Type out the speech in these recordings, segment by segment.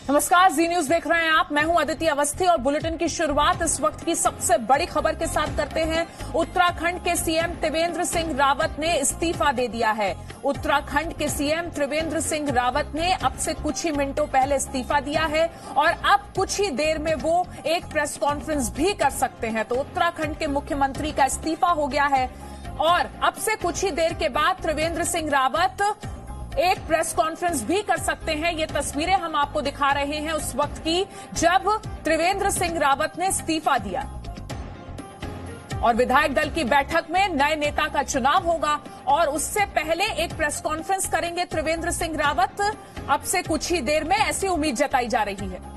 नमस्कार, जी न्यूज देख रहे हैं आप। मैं हूं अदिति अवस्थी और बुलेटिन की शुरुआत इस वक्त की सबसे बड़ी खबर के साथ करते हैं। उत्तराखंड के सीएम त्रिवेंद्र सिंह रावत ने इस्तीफा दे दिया है। उत्तराखंड के सीएम त्रिवेंद्र सिंह रावत ने अब से कुछ ही मिनटों पहले इस्तीफा दिया है और अब कुछ ही देर में वो एक प्रेस कॉन्फ्रेंस भी कर सकते हैं। तो उत्तराखंड के मुख्यमंत्री का इस्तीफा हो गया है और अब से कुछ ही देर के बाद त्रिवेंद्र सिंह रावत एक प्रेस कॉन्फ्रेंस भी कर सकते हैं। ये तस्वीरें हम आपको दिखा रहे हैं उस वक्त की जब त्रिवेंद्र सिंह रावत ने इस्तीफा दिया और विधायक दल की बैठक में नए नेता का चुनाव होगा और उससे पहले एक प्रेस कॉन्फ्रेंस करेंगे त्रिवेंद्र सिंह रावत। अब से कुछ ही देर में ऐसी उम्मीद जताई जा रही है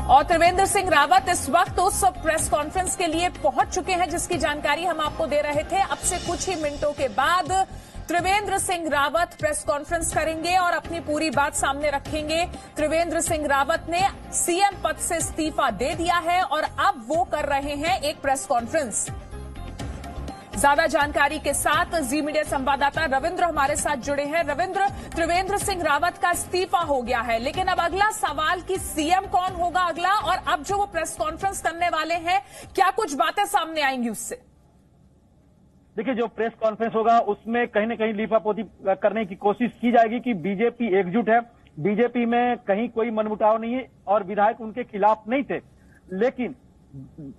और त्रिवेंद्र सिंह रावत इस वक्त उस प्रेस कॉन्फ्रेंस के लिए पहुंच चुके हैं जिसकी जानकारी हम आपको दे रहे थे। अब से कुछ ही मिनटों के बाद त्रिवेंद्र सिंह रावत प्रेस कॉन्फ्रेंस करेंगे और अपनी पूरी बात सामने रखेंगे। त्रिवेंद्र सिंह रावत ने सीएम पद से इस्तीफा दे दिया है और अब वो कर रहे हैं एक प्रेस कॉन्फ्रेंस। ज्यादा जानकारी के साथ जी मीडिया संवाददाता रविंद्र हमारे साथ जुड़े हैं। रविंद्र, त्रिवेंद्र सिंह रावत का इस्तीफा हो गया है, लेकिन अब अगला सवाल कि सीएम कौन होगा अगला, और अब जो वो प्रेस कॉन्फ्रेंस करने वाले हैं क्या कुछ बातें सामने आएंगी उससे? देखिए, जो प्रेस कॉन्फ्रेंस होगा उसमें कहीं न कहीं लीपापोती करने की कोशिश की जाएगी कि बीजेपी एकजुट है, बीजेपी में कहीं कोई मनमुटाव नहीं है और विधायक उनके खिलाफ नहीं थे, लेकिन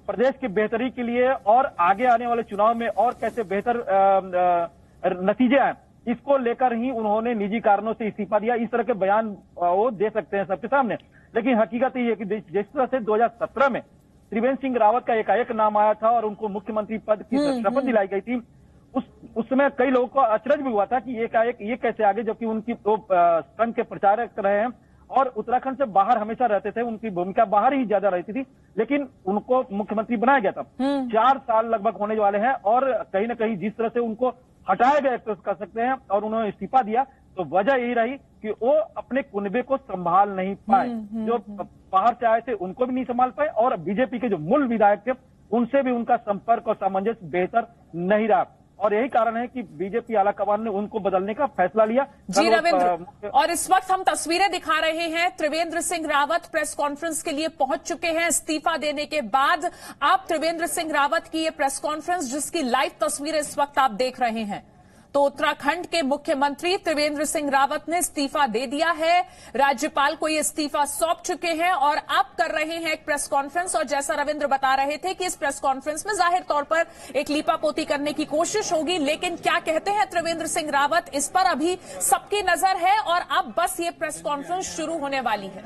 प्रदेश की बेहतरी के लिए और आगे आने वाले चुनाव में और कैसे बेहतर नतीजे आए, इसको लेकर ही उन्होंने निजी कारणों से इस्तीफा दिया। इस तरह के बयान वो दे सकते हैं सबके सामने, लेकिन हकीकत ये है कि जिस तरह से 2017 में त्रिवेंद्र सिंह रावत का एकाएक नाम आया था और उनको मुख्यमंत्री पद की शपथ दिलाई गई थी, उस समय कई लोगों को अचरज भी हुआ था कि एकाएक ये कैसे आगे, जबकि उनकी संघ के प्रचारक रहे हैं और उत्तराखंड से बाहर हमेशा रहते थे, उनकी भूमिका बाहर ही ज्यादा रहती थी, लेकिन उनको मुख्यमंत्री बनाया गया था। 4 साल लगभग होने वाले हैं और कहीं न कहीं जिस तरह से उनको हटाया गया कर सकते हैं और उन्होंने इस्तीफा दिया, तो वजह यही रही कि वो अपने कुनबे को संभाल नहीं पाए। जो बाहर से आए थे उनको भी नहीं संभाल पाए और बीजेपी के जो मूल विधायक थे उनसे भी उनका संपर्क और सामंजस्य बेहतर नहीं रहा और यही कारण है कि बीजेपी आलाकमान ने उनको बदलने का फैसला लिया। जी रविंद्र, और इस वक्त हम तस्वीरें दिखा रहे हैं। त्रिवेंद्र सिंह रावत प्रेस कॉन्फ्रेंस के लिए पहुंच चुके हैं इस्तीफा देने के बाद। आप त्रिवेंद्र सिंह रावत की ये प्रेस कॉन्फ्रेंस जिसकी लाइव तस्वीरें इस वक्त आप देख रहे हैं, तो उत्तराखंड के मुख्यमंत्री त्रिवेंद्र सिंह रावत ने इस्तीफा दे दिया है, राज्यपाल को ये इस्तीफा सौंप चुके हैं और अब कर रहे हैं एक प्रेस कॉन्फ्रेंस। और जैसा रविंद्र बता रहे थे कि इस प्रेस कॉन्फ्रेंस में जाहिर तौर पर एक लीपापोती करने की कोशिश होगी, लेकिन क्या कहते हैं त्रिवेंद्र सिंह रावत, इस पर अभी सबकी नजर है और अब बस ये प्रेस कॉन्फ्रेंस शुरू होने वाली है।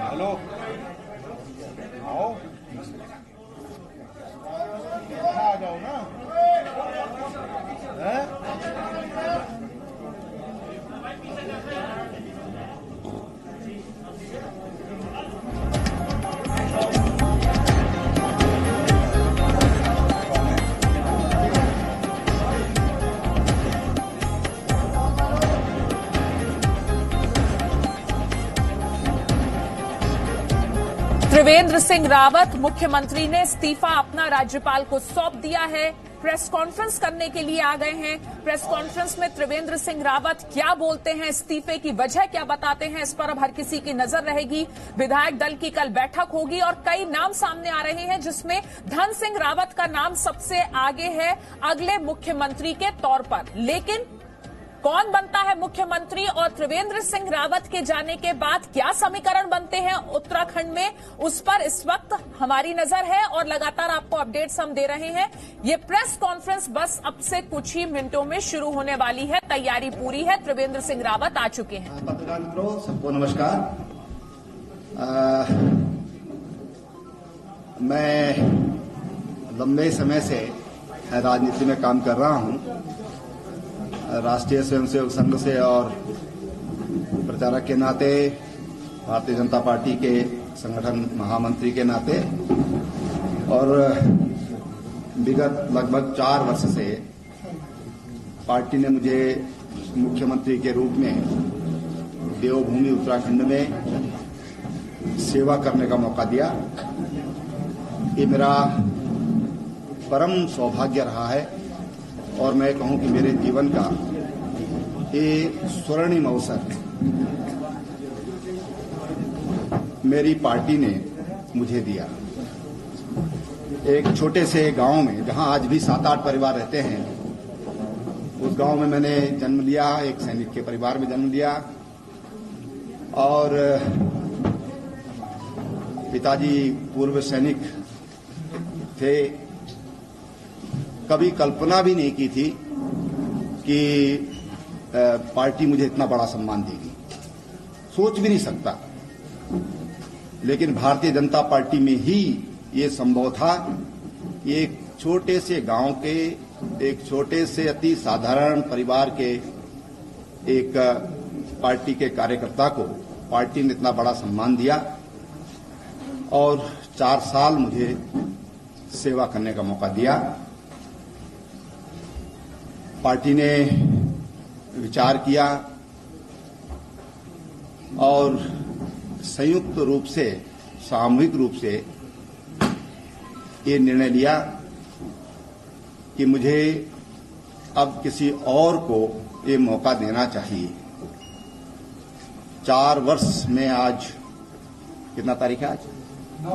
हेलो, आओ, आ जाओ ना। त्रिवेंद्र सिंह रावत मुख्यमंत्री ने इस्तीफा अपना राज्यपाल को सौंप दिया है, प्रेस कॉन्फ्रेंस करने के लिए आ गए हैं। प्रेस कॉन्फ्रेंस में त्रिवेंद्र सिंह रावत क्या बोलते हैं, इस्तीफे की वजह क्या बताते हैं, इस पर अब हर किसी की नजर रहेगी। विधायक दल की कल बैठक होगी और कई नाम सामने आ रहे हैं जिसमें धन सिंह रावत का नाम सबसे आगे है अगले मुख्यमंत्री के तौर पर। लेकिन कौन बनता है मुख्यमंत्री और त्रिवेंद्र सिंह रावत के जाने के बाद क्या समीकरण बनते हैं उत्तराखंड में, उस पर इस वक्त हमारी नजर है और लगातार आपको अपडेट्स हम दे रहे हैं। ये प्रेस कॉन्फ्रेंस बस अब से कुछ ही मिनटों में शुरू होने वाली है, तैयारी पूरी है। त्रिवेंद्र सिंह रावत आ चुके हैं। पत्रकार मित्रों, सबको नमस्कार। मैं लंबे समय से राजनीति में काम कर रहा हूं, राष्ट्रीय स्वयंसेवक संघ से और प्रचारक के नाते, भारतीय जनता पार्टी के संगठन महामंत्री के नाते, और विगत लगभग 4 वर्ष से पार्टी ने मुझे मुख्यमंत्री के रूप में देवभूमि उत्तराखंड में सेवा करने का मौका दिया। ये मेरा परम सौभाग्य रहा है और मैं कहूं कि मेरे जीवन का ये स्वर्णिम अवसर मेरी पार्टी ने मुझे दिया। एक छोटे से गांव में जहां आज भी 7-8 परिवार रहते हैं, उस गांव में मैंने जन्म लिया, एक सैनिक के परिवार में जन्म लिया और पिताजी पूर्व सैनिक थे। कभी कल्पना भी नहीं की थी कि पार्टी मुझे इतना बड़ा सम्मान देगी, सोच भी नहीं सकता। लेकिन भारतीय जनता पार्टी में ही ये संभव था। एक छोटे से गांव के, एक छोटे से अति साधारण परिवार के एक पार्टी के कार्यकर्ता को पार्टी ने इतना बड़ा सम्मान दिया और 4 साल मुझे सेवा करने का मौका दिया। पार्टी ने विचार किया और संयुक्त रूप से, सामूहिक रूप से ये निर्णय लिया कि मुझे अब किसी और को ये मौका देना चाहिए। 4 वर्ष में आज कितना तारीख है? आज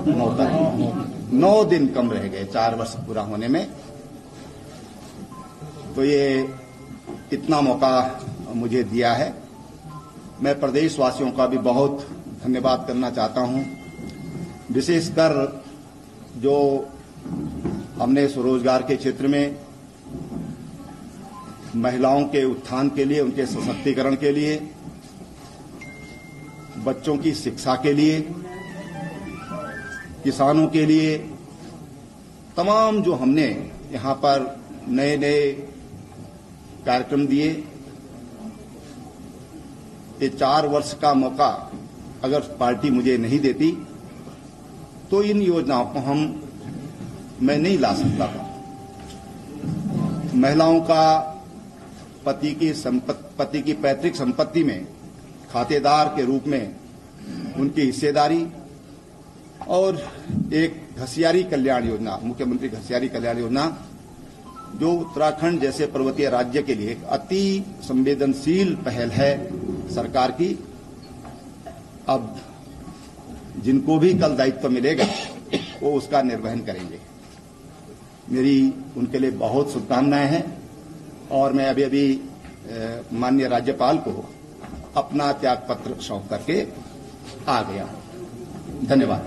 9 तारीख, 9 दिन कम रह गए 4 वर्ष पूरा होने में। तो ये इतना मौका मुझे दिया है। मैं प्रदेशवासियों का भी बहुत धन्यवाद करना चाहता हूं, विशेषकर जो हमने स्वरोजगार के क्षेत्र में महिलाओं के उत्थान के लिए, उनके सशक्तिकरण के लिए, बच्चों की शिक्षा के लिए, किसानों के लिए, तमाम जो हमने यहां पर नए नए कार्यक्रम दिए। ये 4 वर्ष का मौका अगर पार्टी मुझे नहीं देती तो इन योजनाओं को मैं नहीं ला सकता था। महिलाओं का पति की पैतृक संपत्ति में खातेदार के रूप में उनकी हिस्सेदारी और एक घसियारी कल्याण योजना, मुख्यमंत्री घसियारी कल्याण योजना, जो उत्तराखंड जैसे पर्वतीय राज्य के लिए एक अति संवेदनशील पहल है सरकार की। अब जिनको भी कल दायित्व मिलेगा वो उसका निर्वहन करेंगे। मेरी उनके लिए बहुत शुभकामनाएं हैं और मैं अभी माननीय राज्यपाल को अपना त्याग पत्र सौंप करके आ गया हूं। धन्यवाद।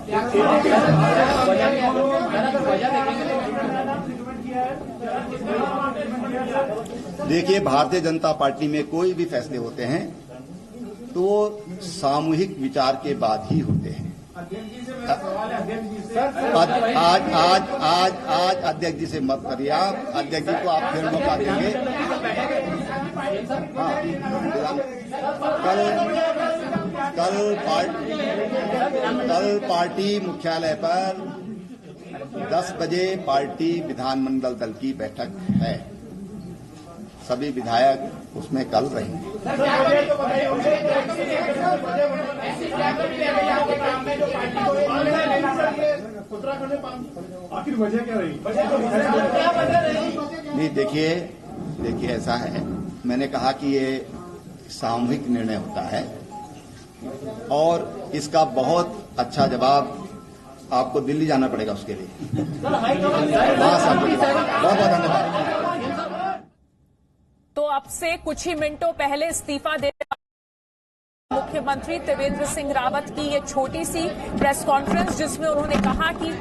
देखिए, भारतीय जनता पार्टी में कोई भी फैसले होते हैं तो वो सामूहिक विचार के बाद ही होते हैं। आज अध्यक्ष जी से मत करिए, आप अध्यक्ष जी को आप फिर मौका देंगे। कल पार्टी मुख्यालय पर 10 बजे पार्टी विधानमंडल दल की बैठक है। सभी विधायक उसमें कल रहेंगे। आखिर वजह क्या रही? नहीं, देखिए ऐसा है, मैंने कहा कि ये सामूहिक निर्णय होता है और इसका बहुत अच्छा जवाब आपको दिल्ली जाना पड़ेगा उसके लिए। बहुत धन्यवाद। तो अब से कुछ ही मिनटों पहले इस्तीफा दे मुख्यमंत्री त्रिवेंद्र सिंह रावत की ये छोटी सी प्रेस कॉन्फ्रेंस, जिसमें उन्होंने कहा कि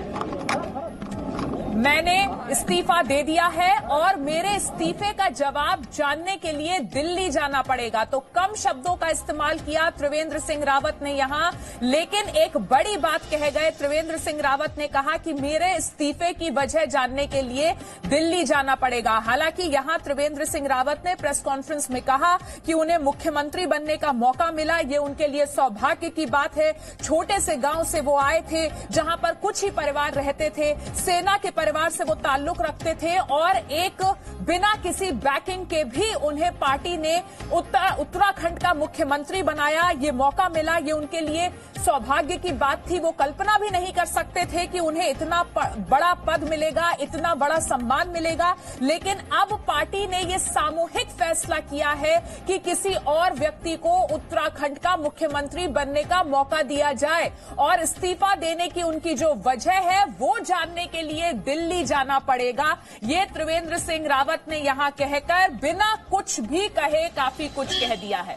मैंने इस्तीफा दे दिया है और मेरे इस्तीफे का जवाब जानने के लिए दिल्ली जाना पड़ेगा। तो कम शब्दों का इस्तेमाल किया त्रिवेंद्र सिंह रावत ने यहां, लेकिन एक बड़ी बात कह गए। त्रिवेंद्र सिंह रावत ने कहा कि मेरे इस्तीफे की वजह जानने के लिए दिल्ली जाना पड़ेगा। हालांकि यहां त्रिवेंद्र सिंह रावत ने प्रेस कॉन्फ्रेंस में कहा कि उन्हें मुख्यमंत्री बनने का मौका मिला, ये उनके लिए सौभाग्य की बात है। छोटे से गांव से वो आए थे जहां पर कुछ ही परिवार रहते थे, सेना के परिवार से वो ताल्लुक रखते थे और एक बिना किसी बैकिंग के भी उन्हें पार्टी ने उत्तराखंड का मुख्यमंत्री बनाया। ये मौका मिला, ये उनके लिए सौभाग्य की बात थी। वो कल्पना भी नहीं कर सकते थे कि उन्हें इतना बड़ा पद मिलेगा, इतना बड़ा सम्मान मिलेगा। लेकिन अब पार्टी ने ये सामूहिक फैसला किया है कि किसी और व्यक्ति को उत्तराखंड का मुख्यमंत्री बनने का मौका दिया जाए और इस्तीफा देने की उनकी जो वजह है वो जानने के लिए दिल्ली जाना पड़ेगा। ये त्रिवेंद्र सिंह रावत ने यहां कहकर बिना कुछ भी कहे काफी कुछ कह दिया है।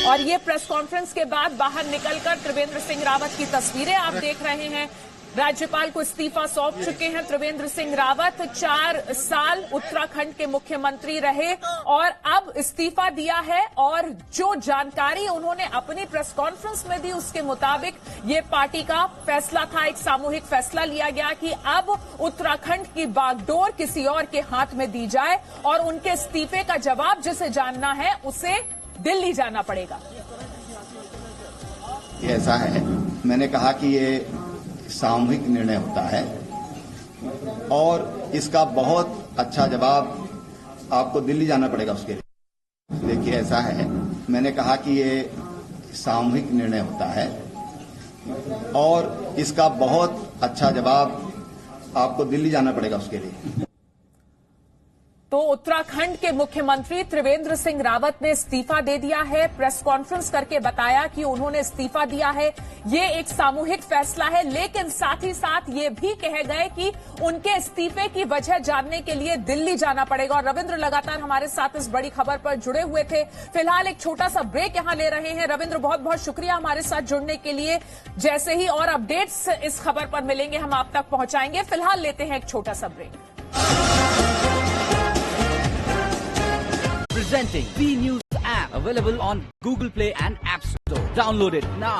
और ये प्रेस कॉन्फ्रेंस के बाद बाहर निकलकर त्रिवेंद्र सिंह रावत की तस्वीरें आप देख रहे हैं। राज्यपाल को इस्तीफा सौंप चुके हैं त्रिवेंद्र सिंह रावत। 4 साल उत्तराखंड के मुख्यमंत्री रहे और अब इस्तीफा दिया है। और जो जानकारी उन्होंने अपनी प्रेस कॉन्फ्रेंस में दी उसके मुताबिक ये पार्टी का फैसला था, एक सामूहिक फैसला लिया गया कि अब उत्तराखंड की बागडोर किसी और के हाथ में दी जाए और उनके इस्तीफे का जवाब जिसे जानना है उसे दिल्ली जाना पड़ेगा। ऐसा है, मैंने कहा कि ये सामूहिक निर्णय होता है और इसका बहुत अच्छा जवाब आपको दिल्ली जाना पड़ेगा उसके लिए। देखिए, ऐसा है, मैंने कहा कि ये सामूहिक निर्णय होता है और इसका बहुत अच्छा जवाब आपको दिल्ली जाना पड़ेगा उसके लिए। तो उत्तराखंड के मुख्यमंत्री त्रिवेंद्र सिंह रावत ने इस्तीफा दे दिया है। प्रेस कॉन्फ्रेंस करके बताया कि उन्होंने इस्तीफा दिया है। ये एक सामूहिक फैसला है, लेकिन साथ ही साथ ये भी कह गए कि उनके इस्तीफे की वजह जानने के लिए दिल्ली जाना पड़ेगा। और रविंद्र लगातार हमारे साथ इस बड़ी खबर पर जुड़े हुए थे। फिलहाल एक छोटा सा ब्रेक यहां ले रहे हैं। रविंद्र, बहुत बहुत शुक्रिया हमारे साथ जुड़ने के लिए। जैसे ही और अपडेट्स इस खबर पर मिलेंगे हम आप तक पहुंचाएंगे। फिलहाल लेते हैं एक छोटा सा break. Presenting B News app, available on Google Play and App Store. Download it now.